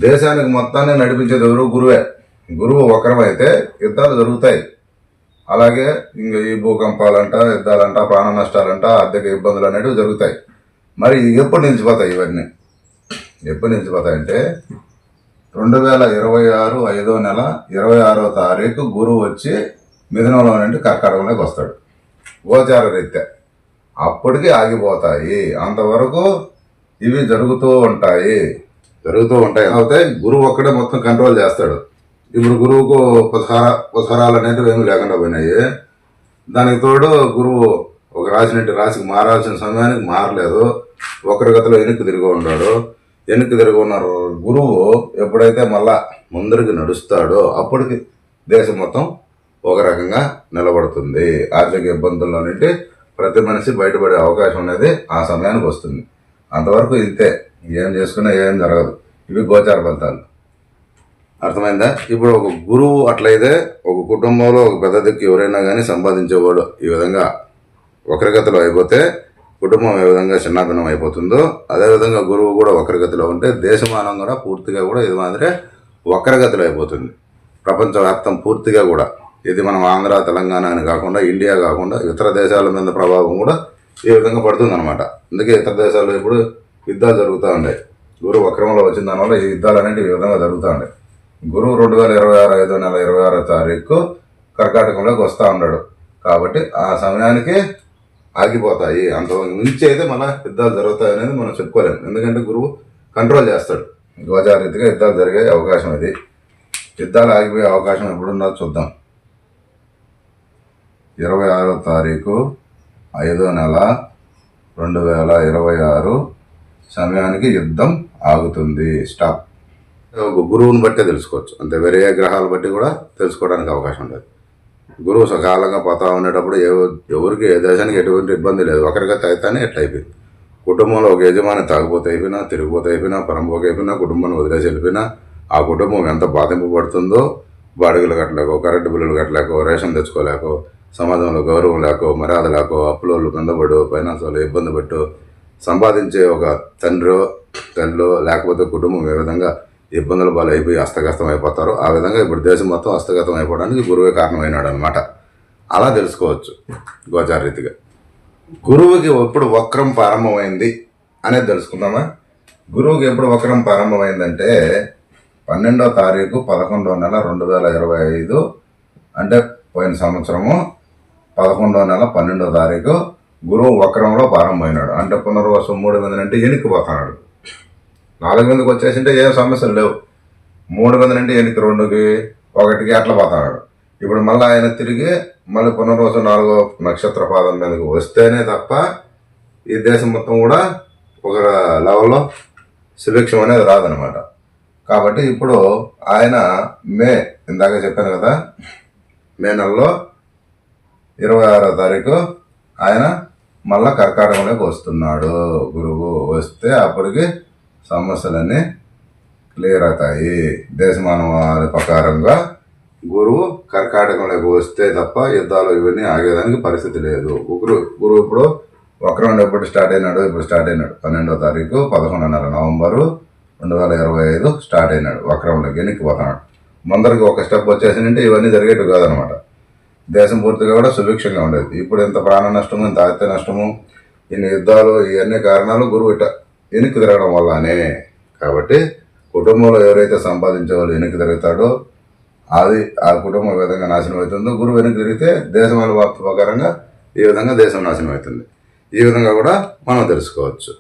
దేశానికి మొత్తాన్ని నడిపించేది ఎవరు? గురువే. గురువు వక్రమైతే యుద్ధాలు జరుగుతాయి. అలాగే ఇంక ఈ భూకంపాలంట, యుద్ధాలంట, ప్రాణ నష్టాలంట, ఆర్థిక ఇబ్బందులు అనేవి జరుగుతాయి. మరి ఎప్పుడు నిలిచిపోతాయి ఇవన్నీ? ఎప్పుడు నిలిచిపోతాయంటే 2026 5వ నెల 26వ తారీఖు గురువు వచ్చి మిథునంలో నుండి కర్కాటకంలోకి వస్తాడు గోచార రీత్యా. అప్పటికి ఆగిపోతాయి. అంతవరకు ఇవి జరుగుతూ ఉంటాయి. అయితే గురువు ఒక్కడే మొత్తం కంట్రోల్ చేస్తాడు. ఇప్పుడు గురువుకు ఉపసారాలు అనేటివి ఏమీ లేకుండా పోయినాయి. దానికి తోడు గురువు ఒక రాశి నుండి రాశికి మారాల్సిన సమయానికి మారలేదు. ఒకరిగతలో వెనక్కి తిరిగి ఉన్నాడు. వెనక్కి తిరిగి ఉన్న గురువు ఎప్పుడైతే మళ్ళా ముందరికి నడుస్తాడో అప్పటికి దేశం మొత్తం ఒక రకంగా నిలబడుతుంది. ఆర్థిక ఇబ్బందుల్లో నుండి ప్రతి మనిషి బయటపడే అవకాశం అనేది ఆ సమయానికి వస్తుంది. అంతవరకు ఇంతే, ఏం చేసుకున్నా ఏం జరగదు. ఇవి గోచార ఫలితాలు. అర్థమైందా? ఇప్పుడు ఒక గురువు అట్లయితే ఒక కుటుంబంలో ఒక పెద్ద దిక్కు ఎవరైనా కానీ సంపాదించేవాడు ఈ విధంగా వక్రగతిలో అయిపోతే కుటుంబం ఏ విధంగా చిన్నాభిన్నం అయిపోతుందో అదేవిధంగా గురువు కూడా వక్రగతిలో ఉంటే దేశమానం కూడా పూర్తిగా కూడా ఇది మాదిరే వక్రగతిలో అయిపోతుంది. ప్రపంచవ్యాప్తం పూర్తిగా కూడా ఇది మనం ఆంధ్ర తెలంగాణ అని కాకుండా ఇండియా కాకుండా ఇతర దేశాల మీద ప్రభావం కూడా ఈ విధంగా పడుతుంది అనమాట. అందుకే ఇతర దేశాల్లో ఇప్పుడు యుద్ధాలు జరుగుతూ ఉన్నాయి. గురువు వక్రంలో వచ్చిన దానివల్ల ఈ యుద్ధాలు అనేవి ఈ విధంగా జరుగుతూ ఉన్నాయి. గురువు 2026 5వ నెల 26వ తారీఖు కర్కాటకంలోకి వస్తూ ఉన్నాడు కాబట్టి ఆ సమయానికి ఆగిపోతాయి. అంత మించి అయితే మళ్ళీ యుద్ధాలు జరుగుతాయి అనేది మనం చెప్పుకోలేము. ఎందుకంటే గురువు కంట్రోల్ చేస్తాడు. గోచార రీతిగా యుద్ధాలు జరిగే అవకాశం ఇది. యుద్ధాలు ఆగిపోయే అవకాశం ఎప్పుడున్నదో చూద్దాం. 26వ తారీఖు 5వ నెల 2026 సమయానికి యుద్ధం ఆగుతుంది. స్టాప్. గురువుని బట్టే తెలుసుకోవచ్చు. అంతే, వేరే గ్రహాలు బట్టి కూడా తెలుసుకోవడానికి అవకాశం లేదు. గురువు సకాలంగా పోతా ఉండేటప్పుడు ఎవరికి ఏ దేశానికి ఎటువంటి ఇబ్బంది లేదు. ఒకరిగతి అయితేనే ఎట్లా అయిపోయింది. కుటుంబంలో ఒక యజమాని తాగిపోతే అయిపోయినా, తిరిగిపోతే అయిపోయినా, పరంపోక అయిపోయినా, కుటుంబాన్ని వదిలేసి వెళ్ళిపోయినా ఆ కుటుంబం ఎంత బాధింపబడుతుందో, బాడుగులు కట్టలేకో, కరెంటు బిల్లులు కట్టలేకో, రేషన్ తెచ్చుకోలేకో, సమాజంలో గౌరవం లేకో, మర్యాద లేకో, అప్పులోళ్ళు కిందపడు, ఫైనాన్స్ వాళ్ళు ఇబ్బంది పెట్టు, సంపాదించే ఒక తండ్రో తల్లిలో లేకపోతే కుటుంబం ఏ విధంగా ఇబ్బందుల పాలు అయిపోయి హస్తగతం అయిపోతారో ఆ విధంగా ఇప్పుడు దేశం మొత్తం హస్తగతం అయిపోవడానికి గురువే కారణమైనాడు అనమాట. అలా తెలుసుకోవచ్చు గోచార రీతిగా. గురువుకి ఎప్పుడు వక్రం ప్రారంభమైంది అనేది తెలుసుకుందామా? గురువుకి ఎప్పుడు వక్రం ప్రారంభమైందంటే 12వ తారీఖు 11వ నెల 2025 అంటే పోయిన సంవత్సరము 11వ నెల 12వ తారీఖు గురువు వక్రంలో ప్రారంభమైనాడు. అంటే పునర్వసం 3 మంది అంటే ఎనిక్కిపోతున్నాడు. 4 మందికి వచ్చేసింటే ఏం సమస్యలు లేవు. 3 మంది నుండి ఎనికి 2కి 1కి అట్లా పోతున్నాడు. ఇప్పుడు మళ్ళీ ఆయన తిరిగి మళ్ళీ పునర్వసం 4వ నక్షత్ర పాదం మీదకి వస్తేనే తప్ప ఈ దేశం మొత్తం కూడా ఒక లెవెల్లో సుభిక్షం అనేది రాదనమాట. కాబట్టి ఇప్పుడు ఆయన ఇందాక చెప్పాను కదా, మే నెలలో 26వ తారీఖు ఆయన మళ్ళా కర్కాటకంలోకి వస్తున్నాడు. గురువు వస్తే అప్పటికి సమస్యలన్నీ క్లియర్ అవుతాయి. దేశమాన వారి ప్రకారంగా గురువు కర్కాటకంలోకి వస్తే తప్ప యుద్ధాలు ఇవన్నీ ఆగేదానికి పరిస్థితి లేదు. గురువు ఇప్పుడు వక్రం ఎప్పుడు స్టార్ట్ అయినాడు? ఇప్పుడు స్టార్ట్ అయినాడు 12వ తారీఖు 11వ నెల నవంబరు 2025 స్టార్ట్ అయినాడు. వక్రంలోకి ఎనిక్కిపోతున్నాడు. ముందరికి ఒక స్టెప్ వచ్చేసిందంటే ఇవన్నీ జరిగేవి కాదనమాట. దేశం పూర్తిగా కూడా సుభిక్షంగా ఉండేది. ఇప్పుడు ఇంత ప్రాణ నష్టము, ఇంత ఆస్తి నష్టము, ఇన్ని యుద్ధాలు, ఇవన్నీ కారణాలు గురువు వెనక్కి తిరగడం వల్లనే. కాబట్టి కుటుంబంలో ఎవరైతే సంపాదించే వాళ్ళు వెనక్కి తిరుగుతాడో అది ఆ కుటుంబం విధంగా నాశనం అవుతుందో, గురువు వెనక్కి తిరిగితే దేశం వారి ప్రకారంగా ఈ విధంగా దేశం నాశనం అవుతుంది. ఈ విధంగా కూడా మనం తెలుసుకోవచ్చు.